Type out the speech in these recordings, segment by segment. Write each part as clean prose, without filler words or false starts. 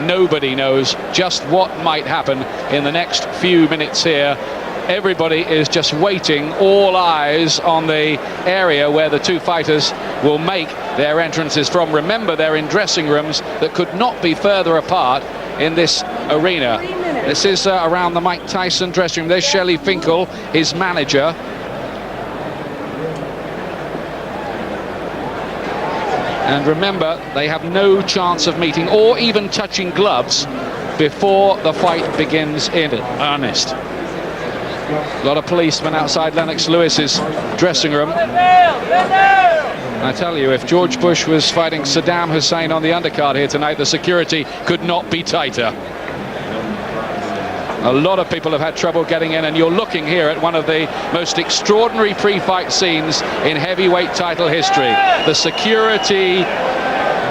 Nobody knows just what might happen in the next few minutes here. Everybody is just waiting, all eyes on the area where the two fighters will make their entrances from. Remember, they're in dressing rooms that could not be further apart in this arena. This is around the Mike Tyson dressing room. There's Shelley Finkel, his manager. And remember, they have no chance of meeting or even touching gloves before the fight begins in earnest. A lot of policemen outside Lennox Lewis's dressing room. I tell you, if George Bush was fighting Saddam Hussein on the undercard here tonight, the security could not be tighter. A lot of people have had trouble getting in, and you're looking here at one of the most extraordinary pre-fight scenes in heavyweight title history. The security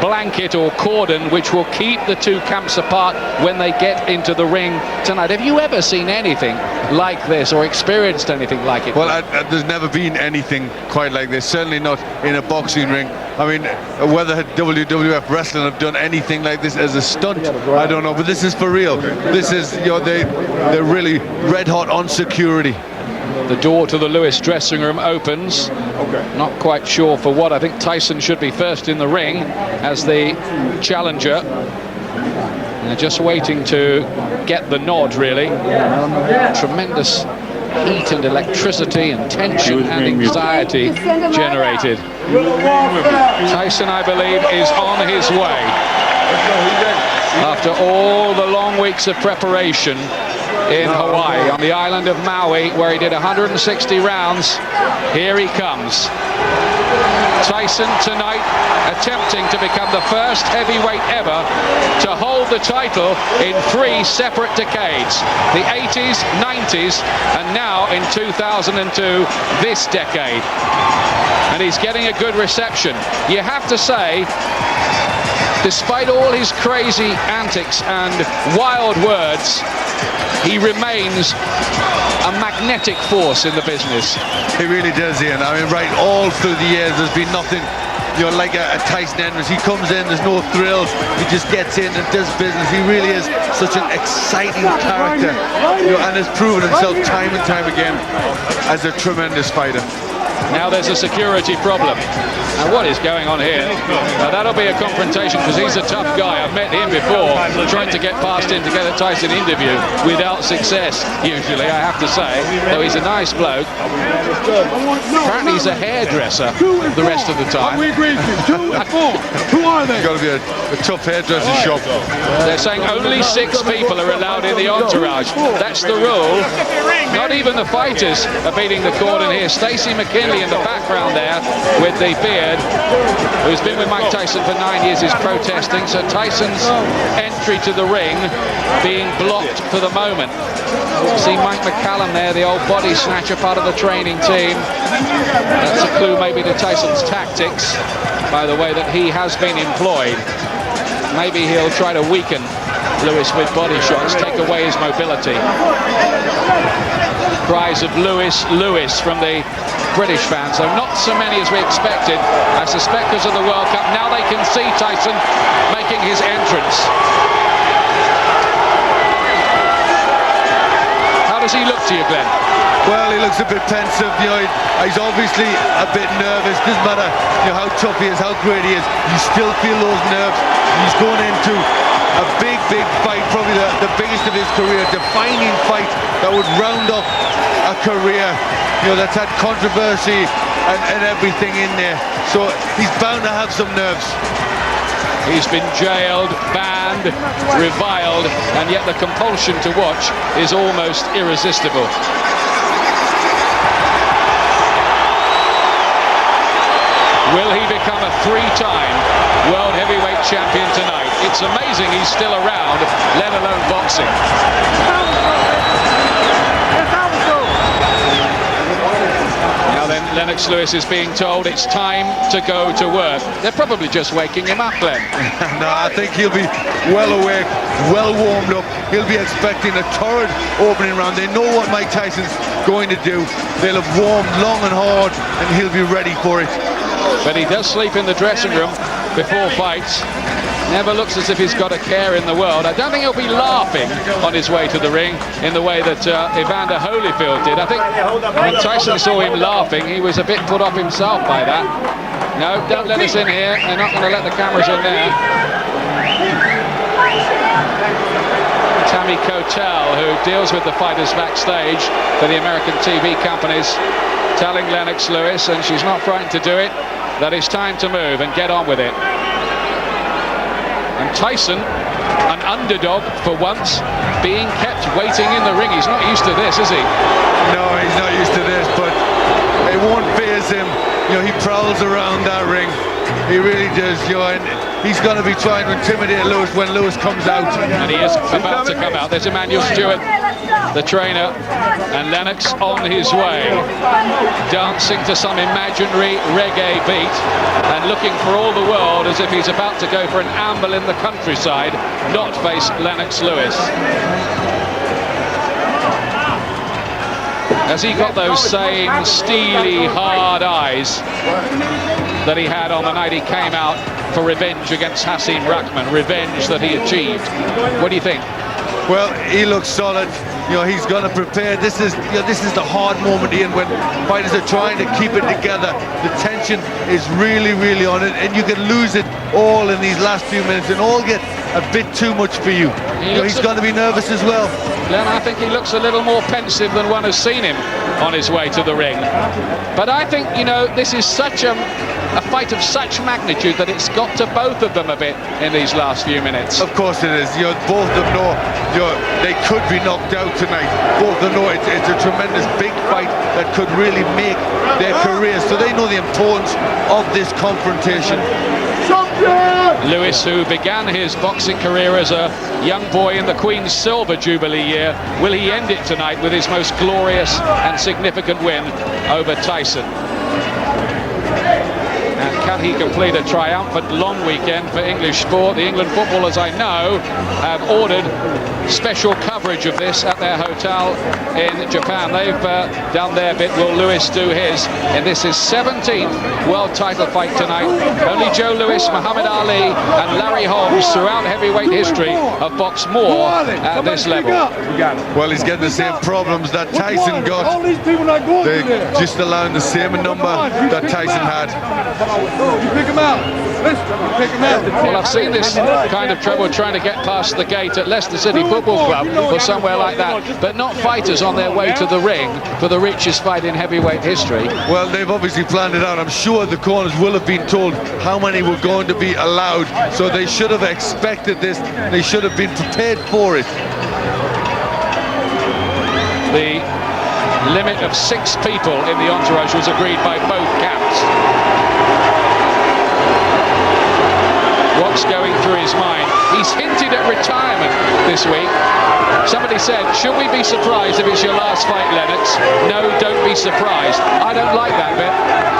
blanket or cordon which will keep the two camps apart when they get into the ring tonight. Have you ever seen anything like this or experienced anything like it? Well, there's never been anything quite like this, certainly not in a boxing ring. I mean, whether WWF wrestling have done anything like this as a stunt, I don't know, but this is for real. This is, you know, they're really red hot on security. The door to the Lewis dressing room opens. Not quite sure for what. I think Tyson should be first in the ring as the challenger. They're just waiting to get the nod, really. Tremendous heat and electricity and tension and anxiety generated. Tyson, I believe, is on his way. After all the long weeks of preparation in Hawaii, on the island of Maui, where he did 160 rounds, here he comes. Tyson tonight attempting to become the first heavyweight ever to hold the title in 3 separate decades. The 80s, 90s, and now in 2002, this decade. And he's getting a good reception. You have to say, despite all his crazy antics and wild words, he remains a magnetic force in the business. He really does, Ian. I mean, right all through the years, there's been nothing, you know, like a Tyson entrance. He comes in, there's no thrill. He just gets in and does business. He really is such an exciting character, you know, and has proven himself time and time again as a tremendous fighter. Now there's a security problem. Now what is going on here? Now that'll be a confrontation because he's a tough guy. I've met him before, trying to get past him to get a Tyson interview without success, usually, I have to say. Though he's a nice bloke. Apparently he's a hairdresser the rest of the time. We agreed to 2 and 4. Who are they? It's got to be a tough hairdresser shop. They're saying only 6 people are allowed in the entourage. That's the rule. Not even the fighters are beating the cordon here. Stacey McKinley in the background there with the beard, who's been with Mike Tyson for 9 years, is protesting. So Tyson's entry to the ring being blocked for the moment. See Mike McCallum there, the old body snatcher, part of the training team. That's a clue maybe to Tyson's tactics, by the way that he has been employed. Maybe he'll try to weaken Lewis with body shots, take away his mobility. Cries of Lewis, Lewis from the British fans, though not so many as we expected. I suspect because of the World Cup. Now they can see Tyson making his entrance. How does he look to you, Glenn? Well, he looks a bit pensive, you know, he's obviously a bit nervous. Doesn't matter, you know, how tough he is, how great he is, you still feel those nerves. He's going into a big fight, probably the biggest of his career, defining fight that would round up a career, you know, that's had controversy and everything in there. So he's bound to have some nerves. He's been jailed, banned, reviled, and yet the compulsion to watch is almost irresistible. Will he become a 3-time world heavyweight champion tonight? It's amazing he's still around, let alone boxing. Now then, Lennox Lewis is being told it's time to go to work. They're probably just waking him up, Glenn. No, I think he'll be well awake, well warmed up. He'll be expecting a torrid opening round. They know what Mike Tyson's going to do. They'll have warmed long and hard, and he'll be ready for it. But he does sleep in the dressing room before fights. Never looks as if he's got a care in the world. I don't think he'll be laughing on his way to the ring in the way that Evander Holyfield did. I think when Tyson saw him laughing, he was a bit put off himself by that. No, don't let us in here. They're not going to let the cameras in there. Tammy Cotel, who deals with the fighters backstage for the American TV companies, telling Lennox Lewis, and she's not frightened to do it, that it's time to move and get on with it. And Tyson, an underdog for once, being kept waiting in the ring. He's not used to this, is he? No, he's not used to this, but it won't faze him. You know, he prowls around that ring. He really does, you know, and he's going to be trying to intimidate Lewis when Lewis comes out. And he is about to come out. There's Emmanuel Stewart, the trainer, and Lennox on his way, dancing to some imaginary reggae beat and looking for all the world as if he's about to go for an amble in the countryside, not face Lennox Lewis. Has he got those same steely, hard eyes that he had on the night he came out for revenge against Hasim Rahman, revenge that he achieved? What do you think? Well, he looks solid. You know, he's going to prepare. This is the hard moment, Ian, when fighters are trying to keep it together. The tension is really, really on it, and you can lose it all in these last few minutes and all get a bit too much for you. He's going to be nervous as well. Glenn, I think he looks a little more pensive than one has seen him on his way to the ring. But I think, you know, this is such a fight of such magnitude that it's got to both of them a bit in these last few minutes. Of course it is. You know, both of them know, you know, they could be knocked out tonight. Both of them know it's a tremendous big fight that could really make their careers. So they know the importance of this confrontation. Lewis, who began his boxing career as a young boy in the Queen's Silver Jubilee year, will he end it tonight with his most glorious and significant win over Tyson? And can he complete a triumphant long weekend for English sport? The England footballers, I know, have ordered special coverage of this at their hotel in Japan. They've done their bit. Will Lewis do his in this his 17th world title fight tonight? Only Joe Louis, Muhammad Ali and Larry Holmes throughout heavyweight history have boxed more at this level. Well, he's getting the same problems that Tyson got. All these people not going through They're there. just allowing the same number that Tyson had. You pick him out. Listen, you pick him out. Well, I've seen this kind of trouble trying to get past the gate at Leicester City Football Club or somewhere like that, but not fighters on their way to the ring for the richest fight in heavyweight history. Well, they've obviously planned it out. I'm sure the corners will have been told how many were going to be allowed, so they should have expected this. They should have been prepared for it. The limit of 6 people in the entourage was agreed by both camps. What's going through his mind? He's hinted at retirement this week. Somebody said, should we be surprised if it's your last fight, Lennox? No, don't be surprised. I don't like that bit.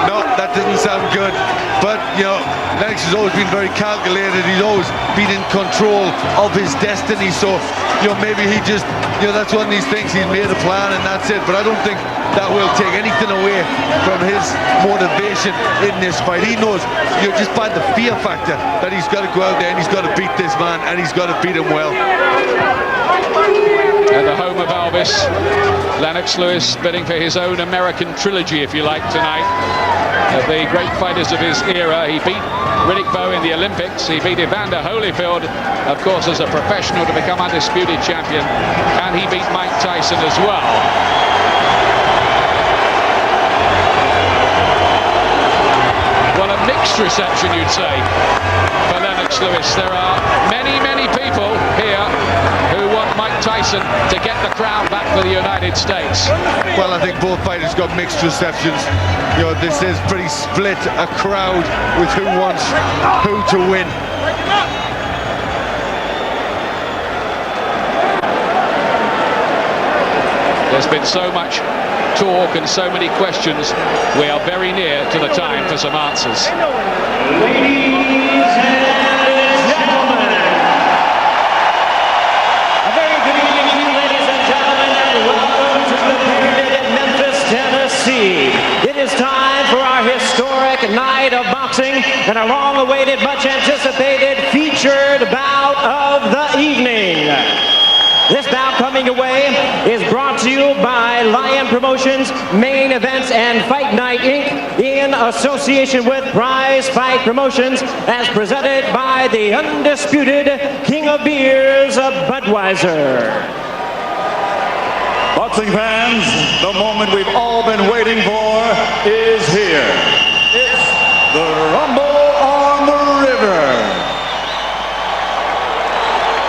No, that doesn't sound good. But, you know, Lennox has always been very calculated. He's always been in control of his destiny. So, you know, maybe he just, you know, that's one of these things. He's made a plan and that's it. But I don't think that will take anything away from his motivation in this fight. He knows, you know, just by the fear factor that he's got to go out there and he's got to beat this man and he's got to beat him well. At the home of Elvis, Lennox Lewis bidding for his own American trilogy, if you like, tonight. Of the great fighters of his era, he beat Riddick Bowe in the Olympics. He beat Evander Holyfield, of course, as a professional to become undisputed champion. And he beat Mike Tyson as well. Well, a mixed reception, you'd say, for Lennox Lewis. There are many, many people here who want Mike Tyson to get the crown back for the United States. Well, I think both fighters got mixed receptions. You know, this is pretty split, a crowd with who wants who to win. There's been so much talk and so many questions. We are very near to the time for some answers. Ladies and gentlemen, a very good evening to you, ladies and gentlemen, and welcome to the pyramid in Memphis, Tennessee. It is time for our historic night of boxing and a long-awaited, much-anticipated featured bout of the evening. This bout coming away is brought to you by Lion Promotions, Main Events, and Fight Night, Inc. in association with Prize Fight Promotions, as presented by the undisputed King of Beers, Budweiser. Boxing fans, the moment we've all been waiting for is here. It's the Rumble on the River.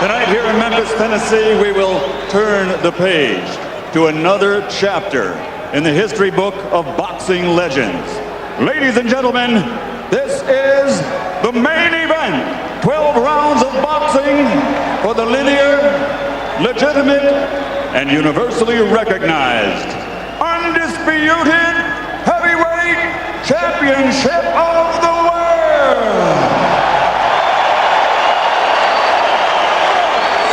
Tonight here in Memphis, Tennessee, we will turn the page to another chapter in the history book of boxing legends. Ladies and gentlemen, this is the main event. 12 rounds of boxing for the linear, legitimate, and universally recognized, undisputed heavyweight championship of the world.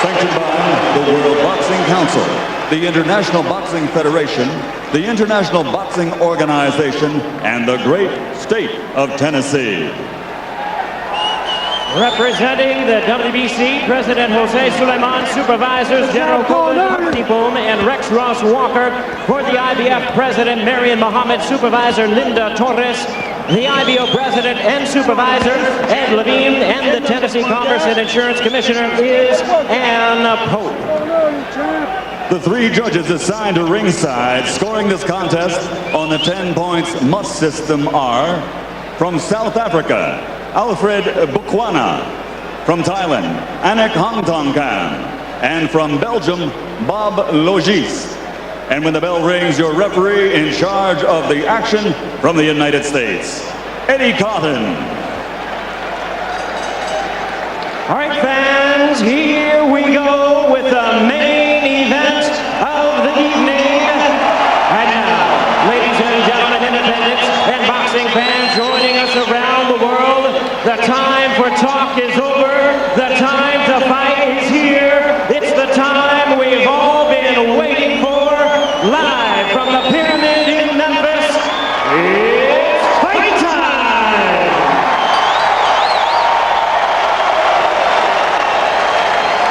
Sanctioned by the World Boxing Council, the International Boxing Federation, the International Boxing Organization, and the great state of Tennessee. Representing the WBC, President Jose Suleiman, Supervisors General Colin Hartneyboom and Rex Ross Walker. For the IBF President Marion Muhammad, Supervisor Linda Torres. The IBO President and Supervisor Ed Levine, and the Tennessee Commerce and Insurance Commissioner is Ann Pope. The three judges assigned to ringside scoring this contest on the 10 points must system are from South Africa, Alfred Bukwana, from Thailand, Anik Hongtongkam, and from Belgium, Bob Logis. And when the bell rings, your referee in charge of the action from the United States, Eddie Cotton. All right, fans, here we go with the main event of the evening. And now, ladies and gentlemen, independents and boxing fans joining us around the world, the time for talk is over. The time to fight is here. It's the time we've all been waiting for. Live from the Pyramid in Memphis, it's fight time!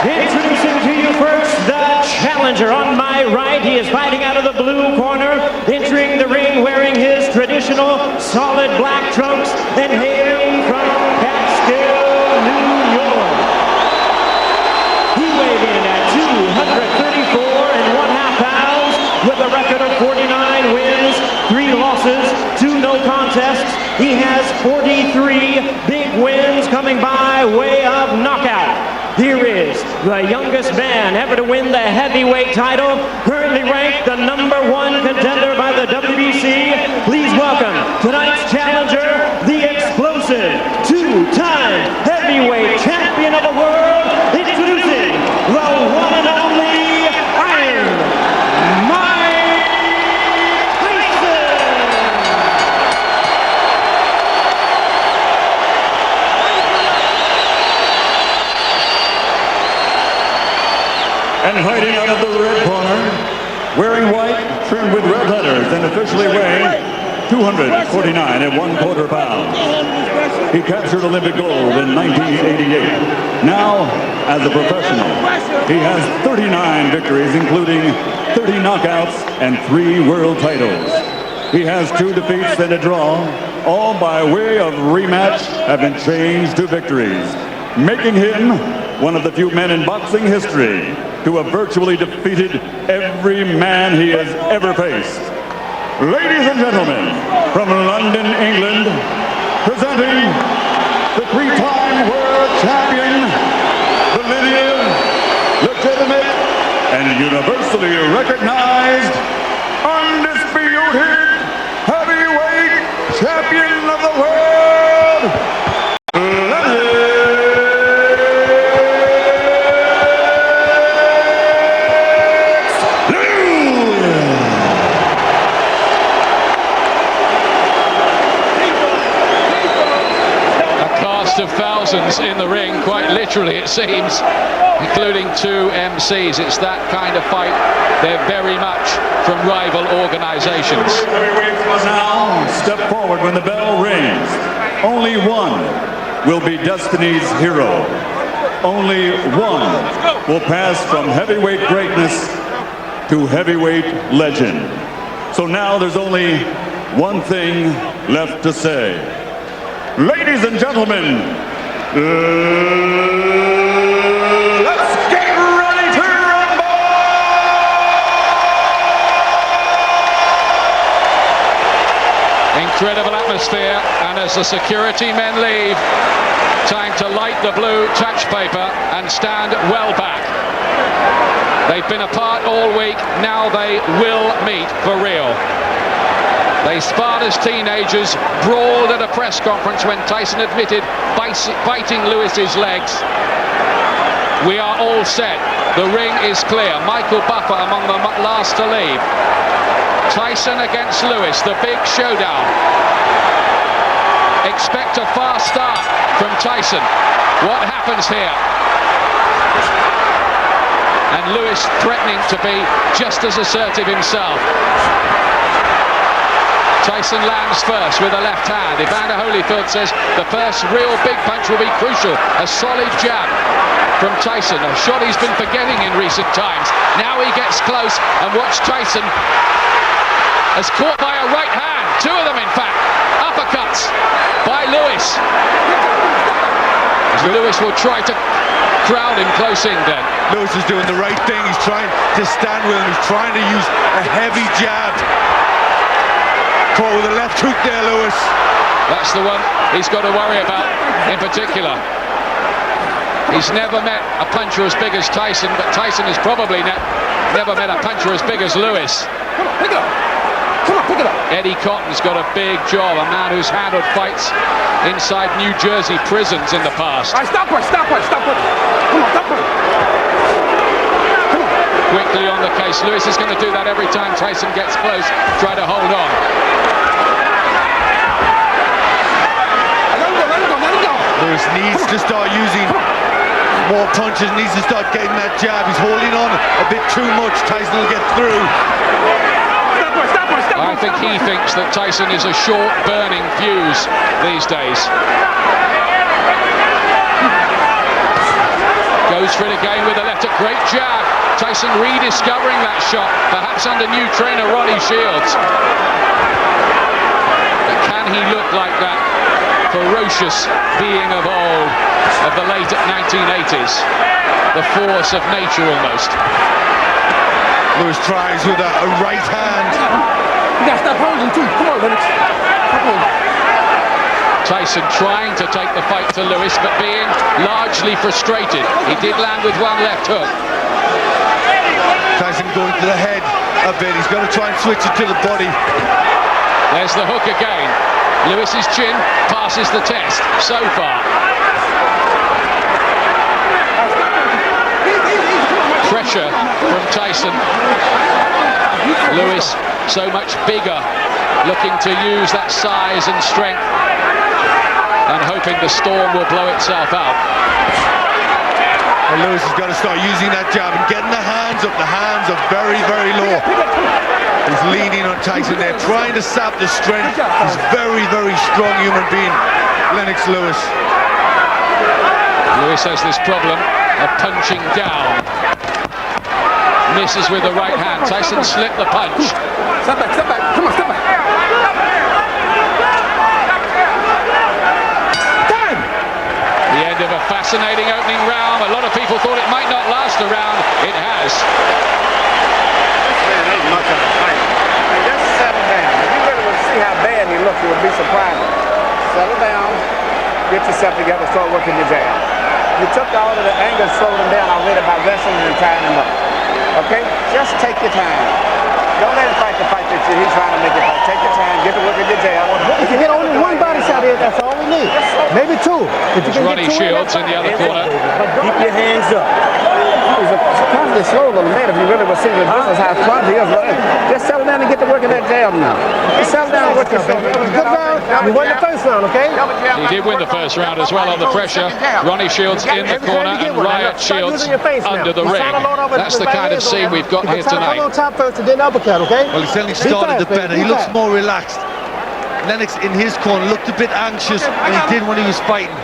Introducing to you first the challenger. On my right, he is fighting out of the blue corner, entering the ring wearing his traditional solid black trunks and hailing from Catskill, New York. He weighed in at 234 1/2 pounds with a record of 49 wins, 3 losses, 2 no contests. He has 43 big wins coming by way of knockout. Here is the youngest man ever to win the heavyweight title, currently ranked the #1 contender by the WBC. Please welcome tonight's challenger, the explosive 2-time heavyweight champion of the world, introducing the one and only Iron Mike Tyson. And fighting out of the red corner, wearing white, trimmed with red letters, and officially weighing 249 1/4 pounds. He captured Olympic gold in 1988. Now, as a professional, he has 39 victories, including 30 knockouts and 3 world titles. He has 2 defeats and a draw, all by way of rematch have been changed to victories, making him one of the few men in boxing history to have virtually defeated every man he has ever faced. Ladies and gentlemen, from London, England, presenting the 3-time world champion, the linear, legitimate, and universally recognized, undisputed heavyweight champion of the world, Lennox. Of thousands in the ring. quite literally it seems, including 2 MCs. It's that kind of fight. They're very much from rival organizations. Heavyweights now step forward when the bell rings. Only one will be Destiny's hero. Only one will pass from heavyweight greatness to heavyweight legend. So now there's only one thing left to say. Ladies and gentlemen, let's get ready to rumble! Incredible atmosphere, and as the security men leave, time to light the blue touch paper and stand well back. They've been apart all week, now they will meet for real. They sparred as teenagers, brawled at a press conference when Tyson admitted biting Lewis's legs. We are all set. The ring is clear. Michael Buffer among the last to leave. Tyson against Lewis, the big showdown. Expect a fast start from Tyson. What happens here? And Lewis threatening to be just as assertive himself. Tyson lands first with a left hand. Evander Holyfield says the first real big punch will be crucial. A solid jab from Tyson, a shot he's been forgetting in recent times. Now he gets close, and watch Tyson as caught by a right hand. 2 of them, in fact. Uppercuts by Lewis. Lewis will try to crowd him close in, Glenn. Lewis is doing the right thing. He's trying to stand with him. He's trying to use a heavy jab. Caught with a left hook there, Lewis. That's the one he's got to worry about in particular. He's never met a puncher as big as Tyson, but Tyson has probably never met a puncher as big as Lewis. Come on, pick it up. Come on, pick it up. Eddie Cotton's got a big job, a man who's handled fights inside New Jersey prisons in the past. All right, stop it, stop it, stop it. Come on, stop it. Come on. Quickly on the case. Lewis is going to do that every time Tyson gets close, try to hold on. Lewis needs to start using more punches, needs to start getting that jab. He's holding on a bit too much. Tyson will get through. I think he thinks that Tyson is a short burning fuse these days. Goes for it again with a left, a great jab. Tyson rediscovering that shot, perhaps under new trainer Ronnie Shields. But can he look like that ferocious being of old, of the late 1980s? The force of nature almost. Lewis tries with a right hand. You gotta stop holding too. Come on, Lennox. Stop holding. Tyson trying to take the fight to Lewis, but being largely frustrated. He did land with one left hook. Tyson going to the head a bit. He's got to try and switch it to the body. There's the hook again. Lewis's chin passes the test so far. Pressure from Tyson. Lewis so much bigger, looking to use that size and strength and hoping the storm will blow itself out. And Lewis has got to start using that jab and getting the hands up. The hands are very, very low. He's leaning on Tyson there, trying to sap the strength. He's very, very strong human being, Lennox Lewis. Lewis has this problem of punching down. Misses with the right hand. Tyson slipped the punch. Step back, step back. Come on, step back. Time! The end of a fascinating opening round. A lot of people thought it might not last a round. It has. Man, ain't much of a fight. Just settle down. If you really would see how bad he looked, it would be surprising. Settle down, get yourself together, start working your jab. You took all of the anger, slowed him down already by wrestling and tying him up. Okay? Just take your time. Don't let him fight the fight that he's trying to make it fight. Take your time, get to work with your jab. If you get only one body shot here, that's all we need. Maybe 2. If you There's can Ronnie get 2 Shields in the other corner. Keep your hands up. He's constantly slow little man. If you really would see the business how clumsy he is, just settle down and get to work in that jab now. Just settle down and work yourself. Good round. You won the first round, okay? He did win the first round as well under pressure. Ronnie Shields in the corner and Riot Shields under the ring. That's the kind of scene we've got here tonight. On top first and then uppercut, okay? Well, he certainly started it better. He looks more relaxed. Lennox in his corner looked a bit anxious, and he did when he was fighting.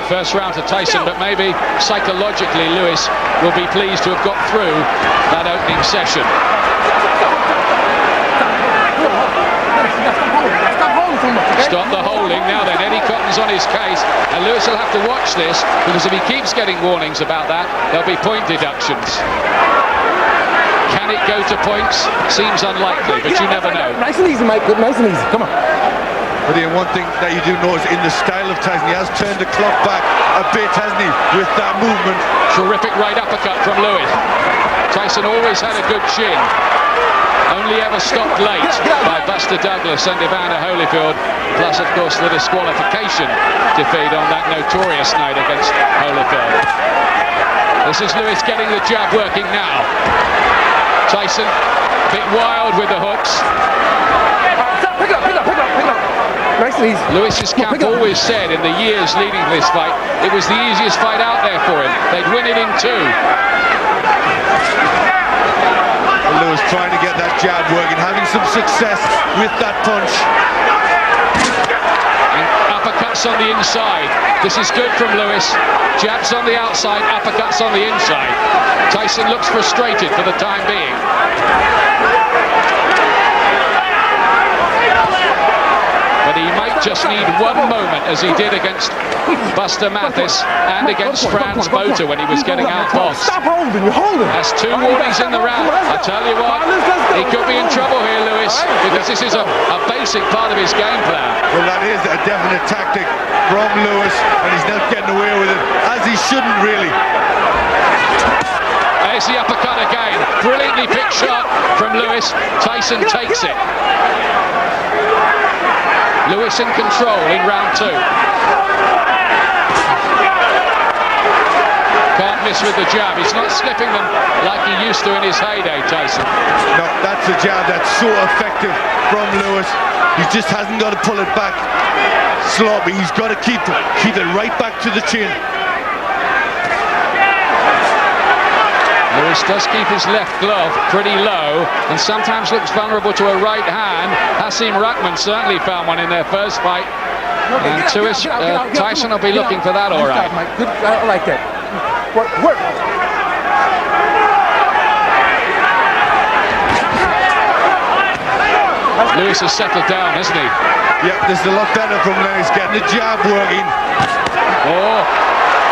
First round to Tyson, but maybe psychologically Lewis will be pleased to have got through that opening session. Stop the holding. Now then, Eddie Cotton's on his case, and Lewis will have to watch this, because if he keeps getting warnings about that, there'll be point deductions. Can it go to points? Seems unlikely, but you never know. Nice and easy, Mike. Good, nice and easy. Come on. But the one thing that you do notice in the style of Tyson, he has turned the clock back a bit, hasn't he, with that movement. Terrific right uppercut from Lewis. Tyson always had a good chin. Only ever stopped late by Buster Douglas and Evander Holyfield. Plus, of course, the disqualification defeat on that notorious night against Holyfield. This is Lewis getting the jab working now. Tyson, a bit wild with the hooks. Pick up. Nice and easy. Lewis's camp always said in the years leading to this fight, it was the easiest fight out there for him. They'd win it in 2. Lewis trying to get that jab working, having some success with that punch. And uppercuts on the inside. This is good from Lewis. Jabs on the outside, uppercuts on the inside. Tyson looks frustrated for the time being. But he might just need one moment, as he did against Buster Mathis and against Franz Botha when he was getting outboxed. Stop holding. You're holding. That's 2 warnings in the round. I tell you what, he could be in trouble here, Lewis, because this is a basic part of his game plan. Well, that is a definite tactic from Lewis, and he's not getting away with it, as he shouldn't really. There's the uppercut again. Brilliantly picked shot from Lewis. Tyson takes it. Lewis in control in round 2. Can't miss with the jab. He's not slipping them like he used to in his heyday, Tyson. No, that's a jab that's so effective from Lewis. He just hasn't got to pull it back sloppy. He's got to keep it right back to the chin. Lewis does keep his left glove pretty low and sometimes looks vulnerable to a right hand. Hasim Rahman certainly found one in their first fight. And Tyson will be looking for that, all right. Good, I like that. Work. Lewis has settled down, hasn't he? Yep, this is a lot better from Lennox, getting the jab working. Oh,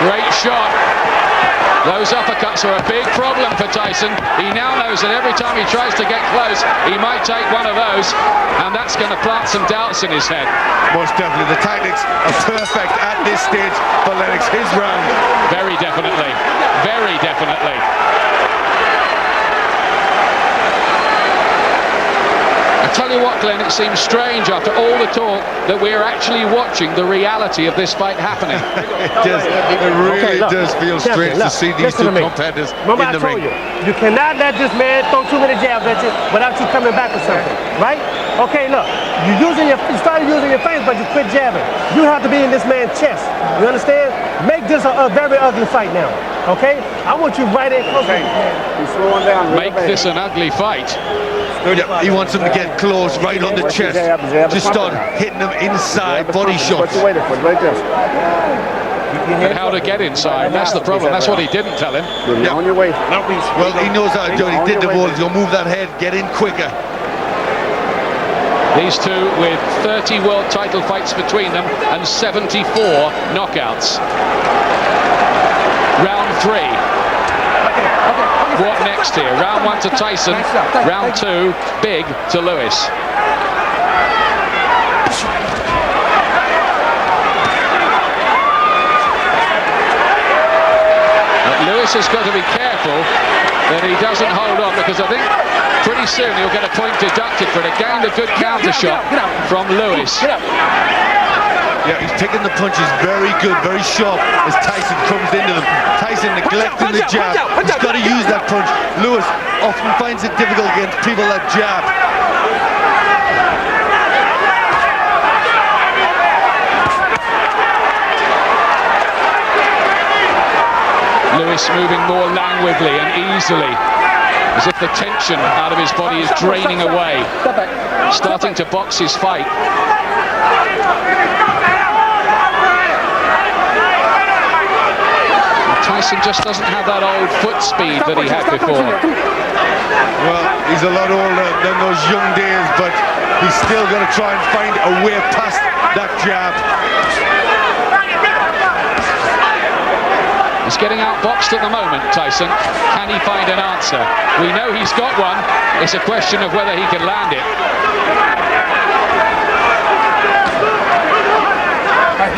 great shot. Those uppercuts are a big problem for Tyson. He now knows that every time he tries to get close, he might take one of those, and that's going to plant some doubts in his head. Most definitely, the tactics are perfect at this stage for Lennox. His round. Very definitely. Very definitely. I tell you what, Glenn, it seems strange after all the talk that we're actually watching the reality of this fight happening. It really does feel strange to see these two competitors in the ring. You cannot let this man throw too many jabs at you without you coming back with something, right? Okay, look, you started using your face, but you quit jabbing. You have to be in this man's chest. You understand? Make this a very ugly fight now, okay? I want you right in close. He's slowing down. Make this an ugly fight. He wants him to get close, right on the chest. Just start hitting him inside, body shots. What you waiting for? Right there. And how to get inside, that's the problem. That's what he didn't tell him. On your way. Well, he knows how to do it. He did the ball. He'll move that head, get in quicker. These two with 30 world title fights between them and 74 knockouts. Round 3. What next here? Round 1 to Tyson. Round 2, big to Lewis. But Lewis has got to be careful that he doesn't hold on, because I think pretty soon he'll get a point deducted for it. Again, a good counter shot from Lewis. Yeah, he's taking the punches very good, very sharp as Tyson comes into them. Tyson Tyson neglecting the jab. He's got to use that punch. Lewis often finds it difficult against people that jab. Lewis moving more languidly and easily, as if the tension out of his body is draining away, starting to box his fight. Tyson just doesn't have that old foot speed that he had before. Well, he's a lot older than those young days, but he's still going to try and find a way past that jab. He's getting outboxed at the moment, Tyson. Can he find an answer? We know he's got one. It's a question of whether he can land it.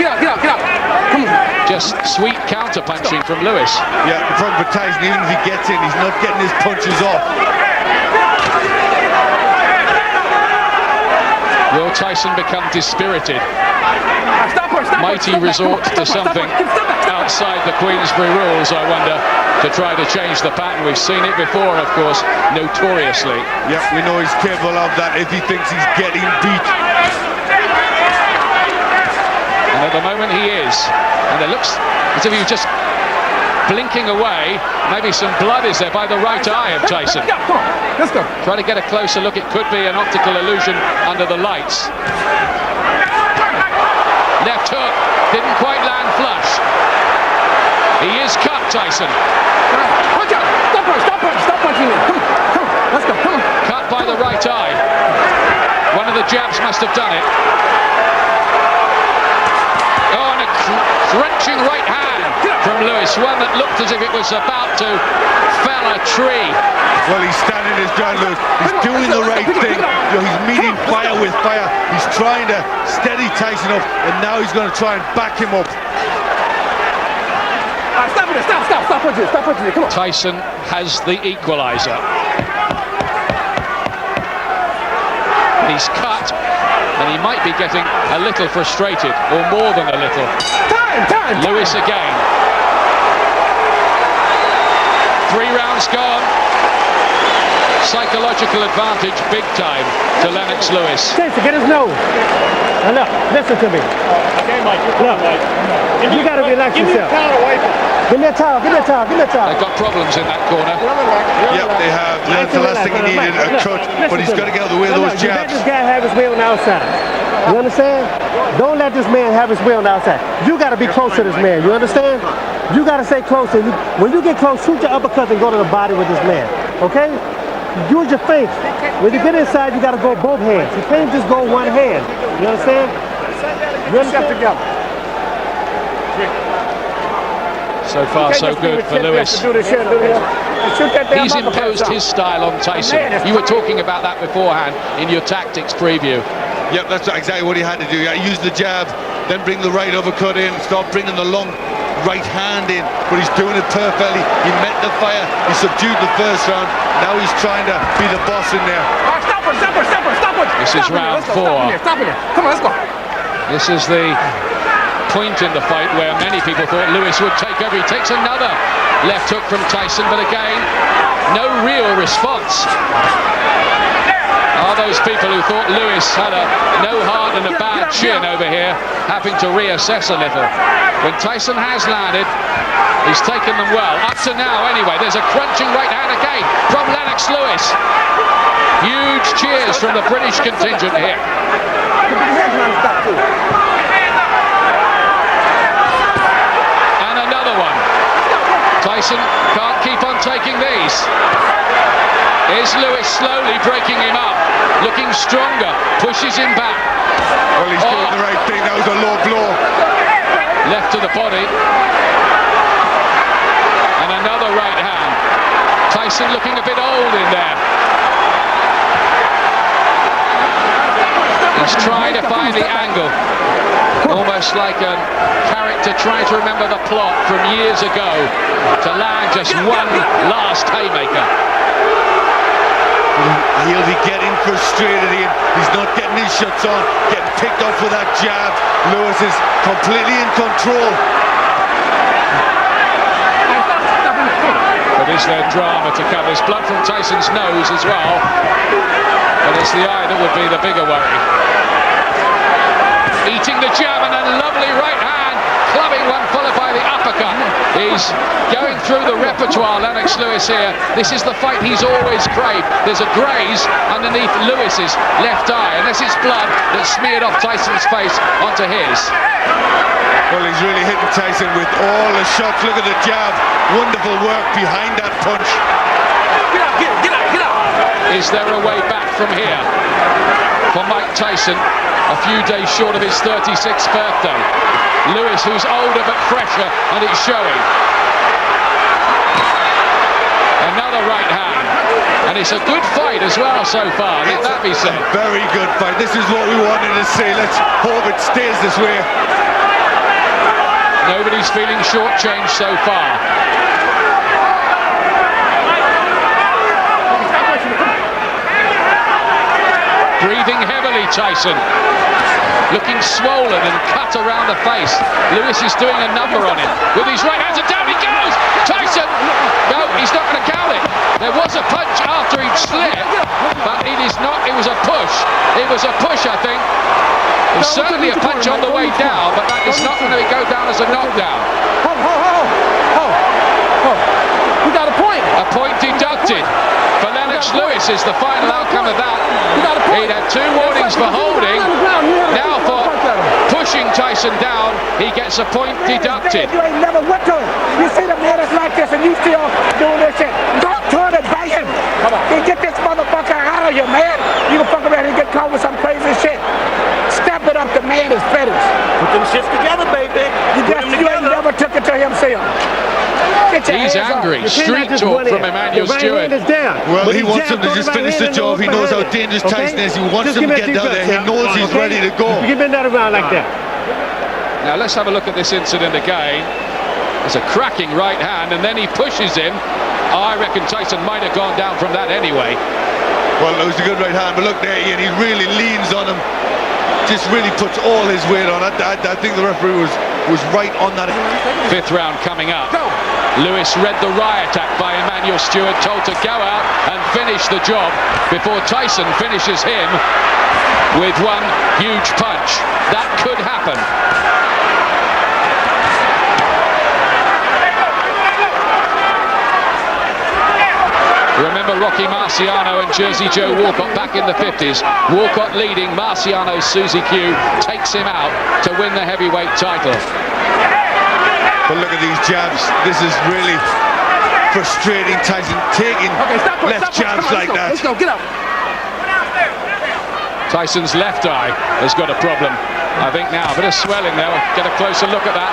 Get up. Come on. Just sweet counter-punching from Lewis. Yeah, the problem for Tyson, even if he gets in, he's not getting his punches off. Will Tyson become dispirited? Might he resort to something outside the Queensberry rules, I wonder, to try to change the pattern? We've seen it before, of course, notoriously. Yeah, we know he's capable of that if he thinks he's getting beat. And at the moment he is. And it looks as if he was just blinking away. Maybe some blood is there by the right eye of Tyson. Let's go. Try to get a closer look. It could be an optical illusion under the lights. Left hook, didn't quite land flush. He is cut, Tyson. Punch out. Stop punching me. Come on. Let's go. Come on. Cut by the right eye. One of the jabs must have done it. Oh, and a crunching right hand from Lewis. One that looked as if it was about to fell a tree. Well, he's standing his ground, Lewis. He's doing the right thing. You know, he's meeting fire with fire. He's trying to steady Tyson up, and now he's going to try and back him up. Stop punching. Come on. Tyson has the equalizer. He's cut, and he might be getting a little frustrated, or more than a little. Time. Lewis again. 3 rounds gone. Psychological advantage big time to Lennox Lewis. Tyson, get his nose. Now look, listen to me. Look, you got to relax yourself. Give me a towel. They've got problems in that corner. Yep, they have. That's the last thing he needed, a cut, but he's got to get out of the way of those You let jabs. this guy have his way on the outside. You understand? Don't let this man have his way on the outside. You got to be close to this man. You understand? You got to stay close. When you get close, shoot your uppercuts and go to the body with this man. Okay? Use your face. When you get inside, you got to go both hands. You can't just go one hand. You understand? You understand? Together. So far, so good for Lewis. He's imposed his style on Tyson. You were talking about that beforehand in your tactics preview. Yep, that's exactly what he had to do. Use the jab, then bring the right uppercut in, start bringing the long right hand in, but he's doing it perfectly. He met the fire, he subdued the first round, now he's trying to be the boss in there. Stop it. This is round 4. Stop it. Come on, let's go. This is the point in the fight where many people thought Lewis would take over. He takes another left hook from Tyson, but again, no real response. Are those people who thought Lewis had no heart and a bad chin over here having to reassess a little? When Tyson has landed, he's taken them well. Up to now, anyway. There's a crunching right hand again from Lennox Lewis. Huge cheers from the British contingent here. And another one. Tyson can't keep on taking these. Here's Lewis slowly breaking him up, looking stronger, pushes him back. Well, he's doing the right thing. That was a low blow. Left to the body. And another right hand. Tyson looking a bit old in there. He's trying to find the angle. Almost like a character trying to remember the plot from years ago to land just one last haymaker. He'll be getting frustrated here. He's not getting his shots on, getting picked off with that jab. Lewis is completely in control. their drama to come. There's blood from Tyson's nose as well, but it's the eye that would be the bigger worry. Eating the jab and a lovely right hand, clubbing one followed by the uppercut. He's going through the repertoire, Lennox Lewis here. This is the fight he's always craved. There's a graze underneath Lewis's left eye, and this is blood that smeared off Tyson's face onto his. Well, he's really hitting Tyson with all the shots. Look at the jab. Wonderful work behind that punch. Get out, get out, get out, get out. Is there a way back from here for Mike Tyson, a few days short of his 36th birthday? Lewis, who's older but fresher, and it's showing. Another right hand, and it's a good fight as well so far, let that be said. Very good fight. This is what we wanted to see. Let's hope it stays this way. Nobody's feeling shortchanged so far. Breathing heavily, Tyson. Looking swollen and cut around the face. Lewis is doing a number on him with his right hands, and down he goes! Tyson! No, he's not going to count it. There was a punch after he'd slipped, but it is not. It was a push. It was a push, I think. It was certainly a punch on the way down, but that is not going to go down as a knockdown. We got a point. A point deducted for Lennox Lewis is the final outcome of that. He'd had 2 warnings for holding. Now for pushing Tyson down, he gets a point deducted. You ain't never went to him. You see the man is like this and you still doing this shit. Don't turn and bite him. Then get this motherfucker out of you, man. You can fuck around and get caught with some crazy shit. Step it up, the man is finished. Put them shits together, baby. You ain't never took it to himself. He's angry. Street talk from Emmanuel Stewart. Well, he wants him to just finish the job. He knows how dangerous Tyson is. He wants him to get down there. He knows he's ready to go. You bend that around like that. Now let's have a look at this incident again. There's a cracking right hand, and then he pushes him. I reckon Tyson might have gone down from that anyway. Well, it was a good right hand, but look there, Ian, he really leans on him. Just really puts all his weight on. I think the referee was right on that. 5th round coming up. Lewis read the riot act by Emmanuel Stewart, told to go out and finish the job before Tyson finishes him with one huge punch. That could happen. Remember Rocky Marciano and Jersey Joe Walcott back in the 50s. Walcott leading, Marciano's Susie Q takes him out to win the heavyweight title. But look at these jabs. This is really frustrating. Tyson taking left jabs like that. Let's go, get up. Tyson's left eye has got a problem, I think now. A bit of swelling there. We'll get a closer look at that.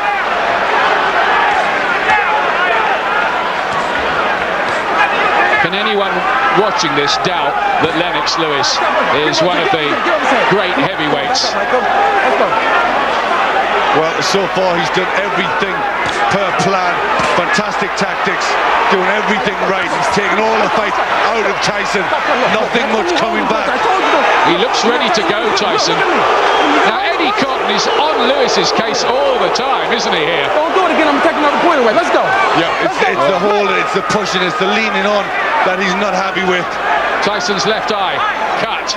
Can anyone watching this doubt that Lennox Lewis is one of the great heavyweights? Well, so far he's done everything per plan. Fantastic tactics, doing everything right. He's taken all the fight out of Tyson. Nothing much coming back. He looks ready to go, Tyson. Now, Eddie Cotton is on Lewis's case all the time, isn't he, here? Don't do it again, I'm gonna take another point away. Let's go. Yeah, it's the holding, it's the pushing, it's the leaning on that he's not happy with. Tyson's left eye cut.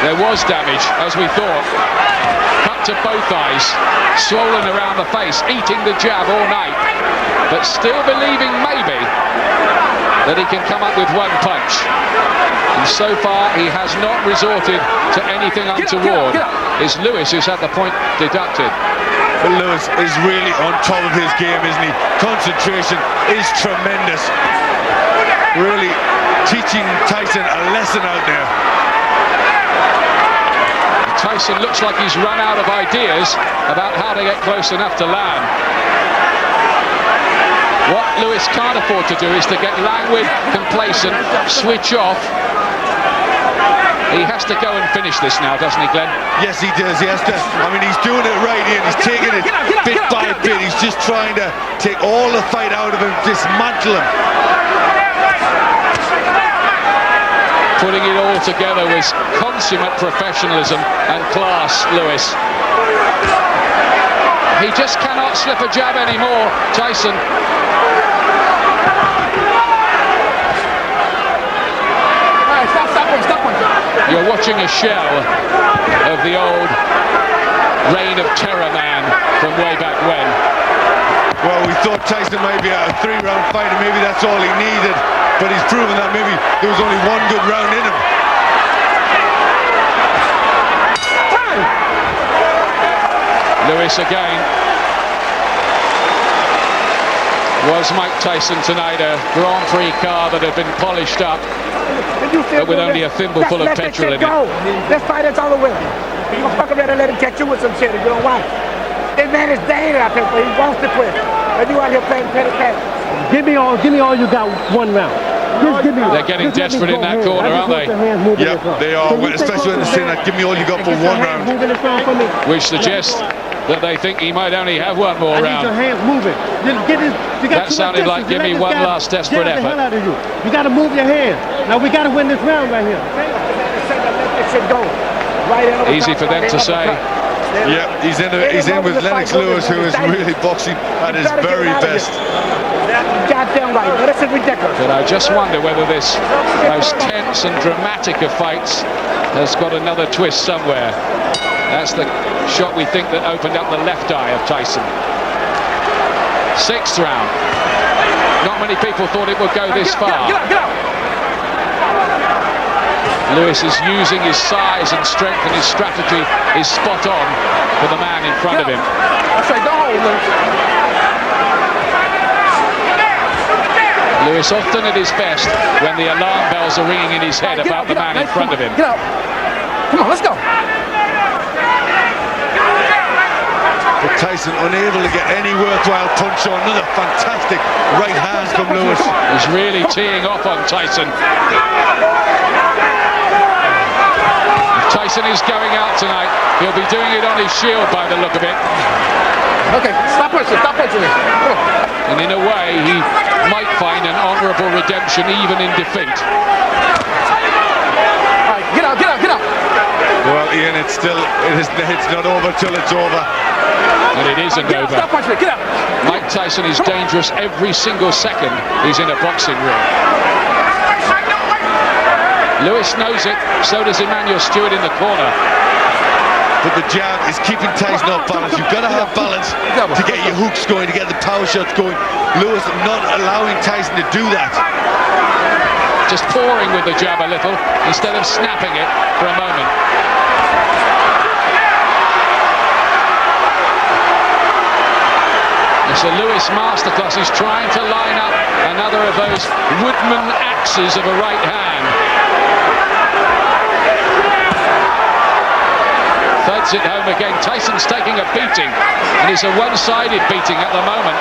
There was damage, as we thought. Cut to both eyes, swollen around the face, eating the jab all night, but still believing maybe that he can come up with one punch. And so far he has not resorted to anything untoward. It's Lewis who's had the point deducted. But Lewis is really on top of his game, isn't he? Concentration is tremendous. Really teaching Tyson a lesson out there. Tyson looks like he's run out of ideas about how to get close enough to land. What Lewis can't afford to do is to get languid, complacent, switch off. He has to go and finish this now, doesn't he, Glenn? Yes, he does. He has to. I mean, he's doing it right here. He's taking it bit by bit. He's just trying to take all the fight out of him, dismantle him. Putting it all together with consummate professionalism and class, Lewis. He just cannot slip a jab anymore, Tyson. You're watching a shell of the old Reign of Terror man from way back when. Well, we thought Tyson might be a 3-round fight, and maybe that's all he needed. But he's proven that maybe there was only one good round in him. Lewis again. Was Mike Tyson tonight a Grand Prix car that had been polished up, but with only a thimble full of petrol in it? Let's fight it all the way. You gonna fuck around and let him catch you with some shit if you don't want. That man is dangerous out there, but he wants to quit. And you out here playing petty. Give me all you got one round. Just give me They're getting desperate in that corner, aren't they? Yep, they are, especially when they're saying that, give me all you got for one round. Which suggests that they think he might only have one more round. Your hands moving. That sounded like give me one last desperate effort. You got to move your hands. Now we got to win this round right here. Easy for them to say. Yeah, he's in with Lennox Lewis, who is really boxing at his very best. Goddamn right, this is ridiculous. But I just wonder whether this most tense and dramatic of fights has got another twist somewhere. That's the shot we think that opened up the left eye of Tyson. 6th round. Not many people thought it would go this far. Get out. Lewis is using his size and strength, and his strategy is spot on for the man in front of him. I say, don't hold him. Lewis often at his best when the alarm bells are ringing in his head about the man in front of him. Get out. Come on, let's go. But Tyson unable to get any worthwhile punch on. Another fantastic right hand from Lewis. He's really teeing off on Tyson. Tyson is going out tonight. He'll be doing it on his shield by the look of it. Okay, stop punching me. And in a way, he might find an honourable redemption even in defeat. All right, get out. Well, Ian, it's not over till it's over. And it isn't over. Stop punching me, get out. Mike Tyson is dangerous every single second he's in a boxing ring. Lewis knows it, so does Emmanuel Stewart in the corner. But the jab is keeping Tyson off balance. You've got to have balance to get your hooks going, to get the power shots going. Lewis not allowing Tyson to do that. Just pouring with the jab a little instead of snapping it for a moment. It's a Lewis masterclass. He's trying to line up another of those woodman axes of a right hand. Thuds it home again. Tyson's taking a beating, and it's a one-sided beating at the moment.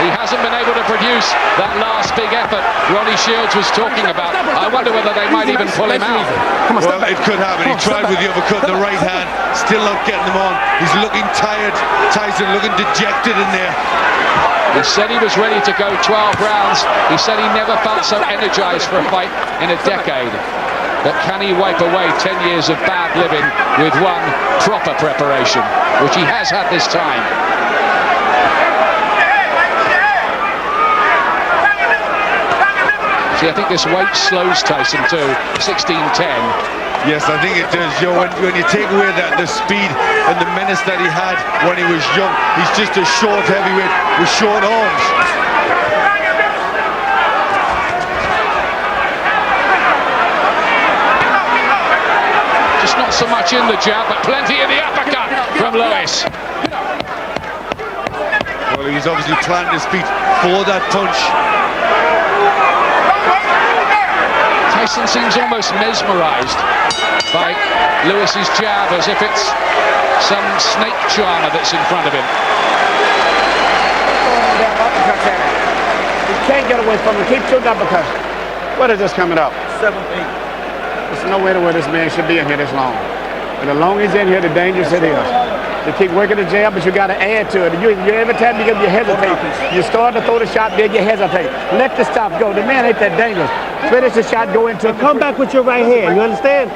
He hasn't been able to produce that last big effort Ronnie Shields was talking about. I wonder whether they might even pull him out. Well, it could happen. He tried with the uppercut in the right hand, still not getting them on. He's looking tired. Tyson looking dejected in there. He said he was ready to go 12 rounds. He said he never felt so energized for a fight in a decade. But can he wipe away 10 years of bad living with one proper preparation, which he has had this time? See, I think this weight slows Tyson too, 16-10. Yes, I think it does, Joe. When you take away the speed and the menace that he had when he was young, he's just a short heavyweight with short arms. Just not so much in the jab, but plenty in the uppercut from Lewis. Well, he's obviously planting his feet for that punch. Tyson seems almost mesmerized by Lewis's jab, as if it's some snake charmer that's in front of him. You can't get away from him. Keep shooting uppercuts. What is this coming up? 7-8. There's no way to where this man should be in here this long. And the longer he's in here, the dangerous it is. You keep working the jab, but you got to add to it. Every time you hesitate, you start to throw the shot, then you hesitate. Let the stop go. The man ain't that dangerous. Finish the shot, go into it. Come back with your right hand, you understand?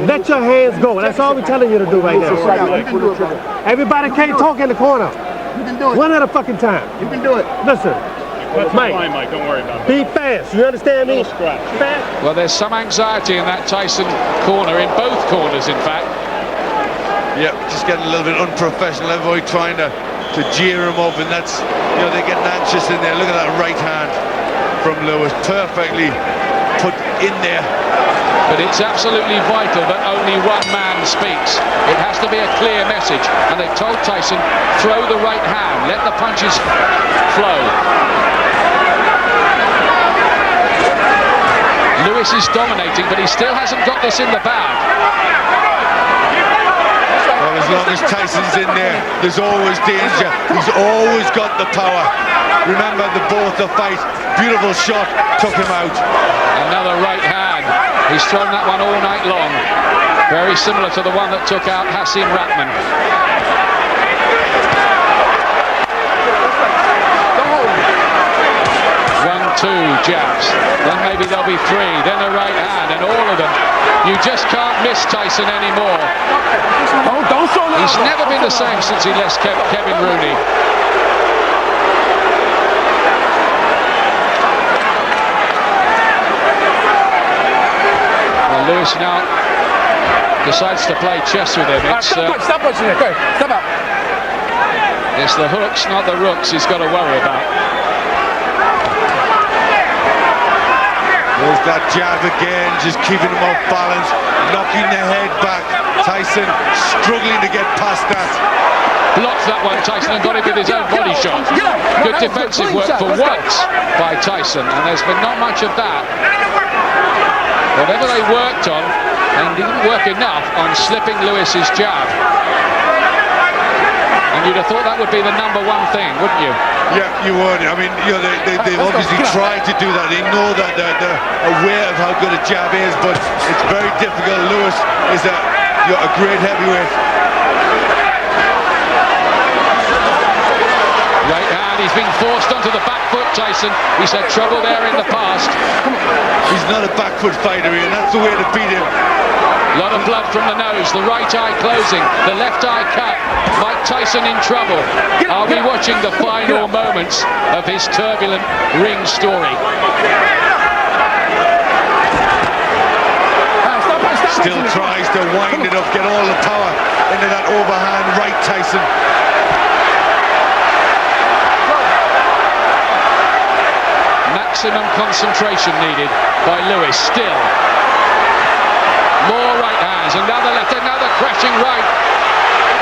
Let your hands go. That's all we're telling you to do right now. Everybody can't talk in the corner. You can do it. One at a fucking time. You can do it. Listen, Mike, Don't worry about it. be fast. You understand me? Fast. Well, there's some anxiety in that Tyson corner, in both corners, in fact. Yeah, just getting a little bit unprofessional. Everybody trying to jeer him up, and that's, you know, they're getting anxious in there. Look at that right hand from Lewis, perfectly put in there. But it's absolutely vital that only one man speaks. It has to be a clear message. And they've told Tyson, throw the right hand, let the punches flow. Lewis is dominating, but he still hasn't got this in the bag. Well, as long as Tyson's in there, there's always danger. He's always got the power. Remember the fight. Beautiful shot, took him out. Another right hand. He's thrown that one all night long. Very similar to the one that took out Hasim Rahman. 1, 2 jabs. Then maybe there'll be 3. Then a right hand, and all of them. You just can't miss Tyson anymore. He's never been the same since he left Kevin Rooney. Lewis now decides to play chess with him. It's the hooks, not the rooks, he's got to worry about. There's that jab again, just keeping him off balance, knocking the head back. Tyson struggling to get past that. Blocked that one, Tyson, and got it with his own body shot. Good defensive work for once by Tyson, and there's been not much of that. Whatever they worked on, and didn't work enough on slipping Lewis's jab. And you'd have thought that would be the #1 thing, wouldn't you? Yeah, you would. I mean, you know, they've obviously tried to do that. They know that they're aware of how good a jab is, but it's very difficult. Lewis is a great heavyweight. Right hand, he's been forced onto the back foot, Tyson. He's had trouble there in the past. He's not a back foot fighter, and that's the way to beat him. A lot of blood from the nose, the right eye closing, the left eye cut. Mike Tyson in trouble. Are we watching the final moments of his turbulent ring story? Still tries to wind it up, get all the power into that overhand right, Tyson. Maximum concentration needed by Lewis still. More right hands, another left, another crashing right.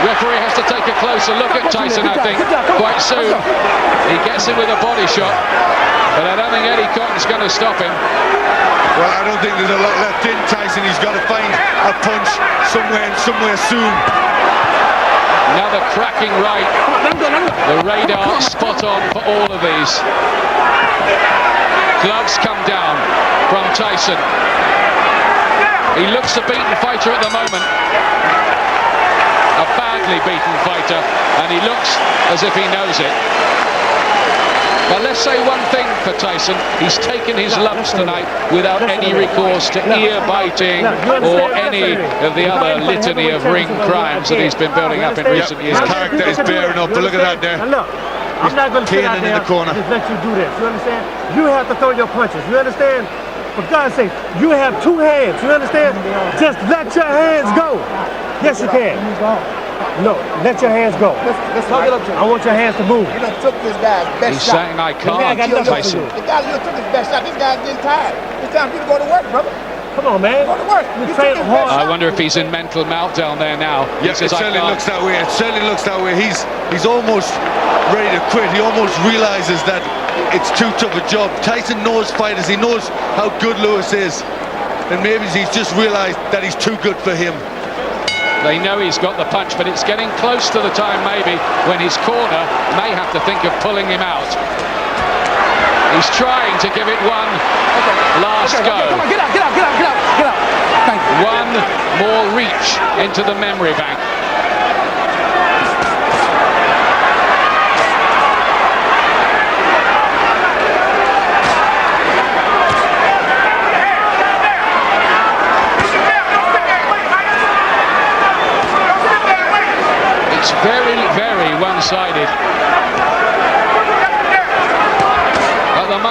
Referee has to take a closer look at Tyson, I think, quite soon. He gets him with a body shot, but I don't think Eddie Cotton's going to stop him. Well, I don't think there's a lot left in Tyson. He's got to find a punch somewhere soon. Another cracking right. The radar spot on for all of these. Gloves come down from Tyson. He looks a beaten fighter at the moment. A badly beaten fighter, and he looks as if he knows it. But let's say one thing for Tyson, he's taken his lumps tonight without any recourse to ear biting or any of the other litany of ring crimes that he's been building up in recent years. His character is bearing up, but look at that there. Look, I'm not going to sit out there in the corner. and just let you do this. You understand? You have to throw your punches. You understand? For God's sake, you have 2 hands. You understand? Just let your hands go. Yes, you can. No, let your hands go. I want your hands to move. You done took this guy's best He's shot. saying I can't, Tyson. The guy you took his best shot. This guy's getting tired. It's time for you to go to work, brother. Come on, man. Go to work. You train hard. I wonder if he's in mental meltdown there now. Yes, it certainly looks that way. It certainly looks that way. He's almost ready to quit. He almost realizes that it's too tough a job. Tyson knows fighters. He knows how good Lewis is. And maybe he's just realized that he's too good for him. They know he's got the punch, but it's getting close to the time maybe when his corner may have to think of pulling him out. He's trying to give it one last go. Come on, get out. Thank you. One more reach into the memory bank. It's very, very one-sided.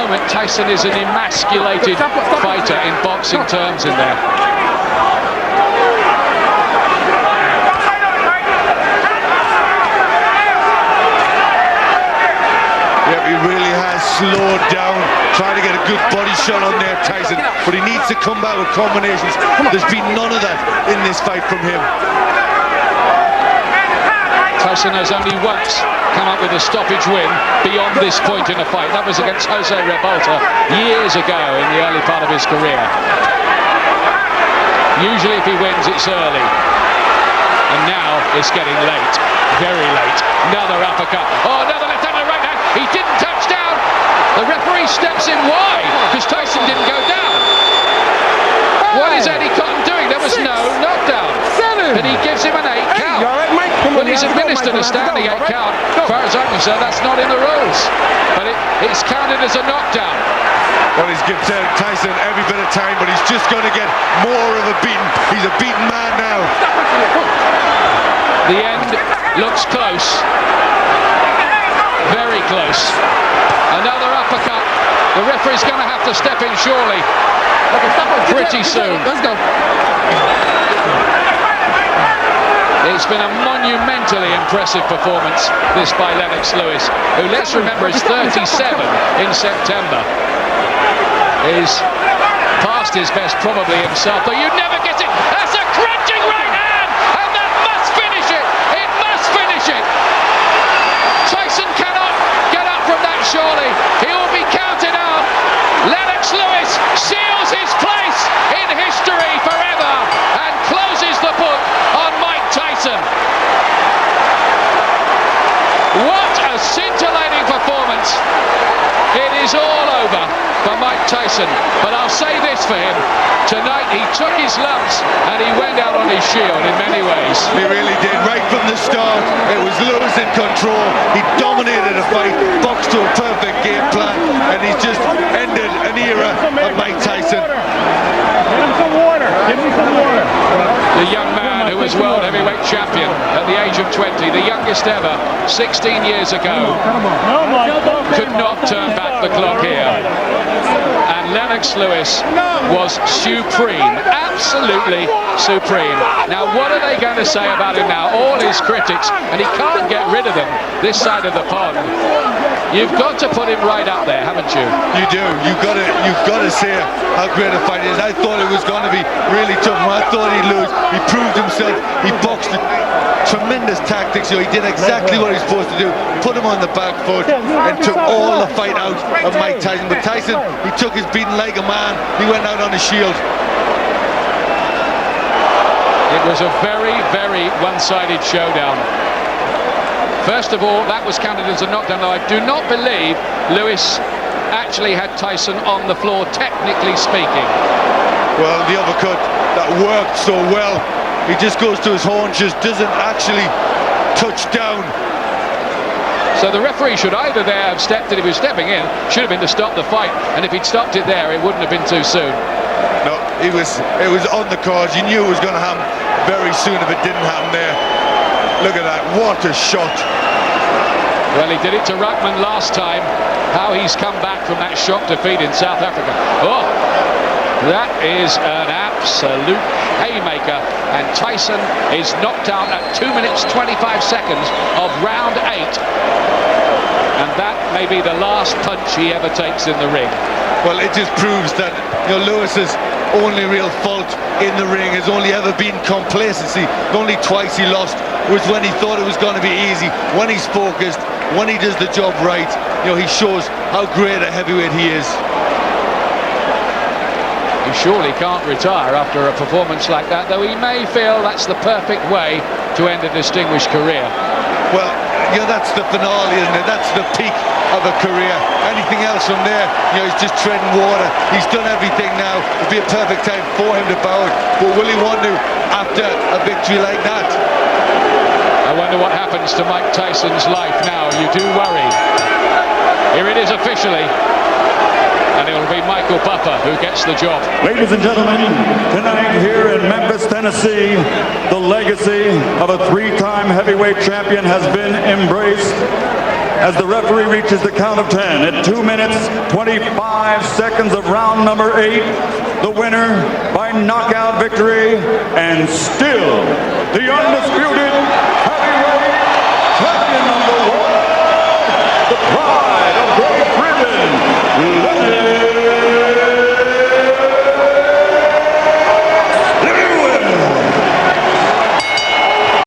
moment, Tyson is an emasculated fighter in boxing terms in there. Yeah, he really has slowed down, trying to get a good body shot on there, Tyson, but he needs to come back with combinations. There's been none of that in this fight from him. Tyson has only once come up with a stoppage win beyond this point in a fight. That was against Jose Revolta years ago in the early part of his career. Usually if he wins, it's early. And now it's getting late, very late. Another uppercut. Oh, another left hand and right hand. He didn't touch down. The referee steps in wide because Tyson didn't go down. What is Eddie Cotton doing? There was no knockdown. And he gives him an 8 count. Well, he's administered a standing 8 count. As far as I'm concerned, that's not in the rules. But it's counted as a knockdown. Well, he's given Tyson every bit of time, but he's just going to get more of a beating. He's a beaten man now. The end looks close. Very close. Another uppercut. The referee's going to have to step in surely. Pretty soon. Let's go. It's been a monumentally impressive performance, this by Lennox Lewis, who, let's remember, is 37 in September. Is past his best probably himself, but you never get it. That's a crunching right hand, and that must finish it. It must finish it. Tyson cannot get up from that surely. He will be counted out. Lennox Lewis seals his place in history forever and closes the book on Mike Tyson. What a scintillating performance. It is all over for Mike Tyson, but I'll say this for him. Tonight he took his lumps and he went out on his shield in many ways. He really did. Right from the start, it was Lewis in control. He dominated the fight, boxed to a perfect game plan, and he's just ended an era of Mike Tyson. Get him some water. Give me some water. The young man who was world heavyweight champion at the age of 20, the youngest ever, 16 years ago, could not turn back the clock here. And Lennox Lewis was supreme, absolutely supreme. Now, what are they going to say about him now? All his critics, and he can't get rid of them this side of the pond. You've got to put him right up there, haven't you? You do. You've got to say how great a fight it is. I thought it was going to be really tough. I thought he'd lose. He proved himself. He boxed tremendous tactics. You know, he did exactly what he was supposed to do. Put him on the back foot and took all the fight out of Mike Tyson. But Tyson, he took his beating like a man. He went out on his shield. It was a very, very one-sided showdown. First of all, that was counted as a knockdown, though I do not believe Lewis actually had Tyson on the floor, technically speaking. Well, the uppercut that worked so well, he just goes to his haunches, doesn't actually touch down. So the referee should either there have stepped it, if he was stepping in, should have been to stop the fight, and if he'd stopped it there, it wouldn't have been too soon. No, it was on the cards. You knew it was going to happen very soon if it didn't happen there. Look at that, what a shot. Well, he did it to Ruckman last time. How he's come back from that shock defeat in South Africa. Oh, that is an absolute haymaker. And Tyson is knocked out at 2 minutes 25 seconds of round 8. And that may be the last punch he ever takes in the ring. Well, it just proves that, you know, Lewis's only real fault in the ring has only ever been complacency. Only twice he lost was when he thought it was going to be easy, when he's focused, when he does the job right. You know, he shows how great a heavyweight he is. He surely can't retire after a performance like that, though he may feel that's the perfect way to end a distinguished career. Well, you know, that's the finale, isn't it? That's the peak of a career. Anything else from there, you know, he's just treading water. He's done everything now. It'd be a perfect time for him to bow out. But will he want to after a victory like that? I wonder what happens to Mike Tyson's life now. You do worry. Here it is officially. And it'll be Michael Buffer who gets the job. Ladies and gentlemen, tonight here in Memphis, Tennessee, the legacy of a 3-time heavyweight champion has been embraced. as the referee reaches the count of 10 at 2 minutes, 25 seconds of round number 8. The winner by knockout victory and still the undisputed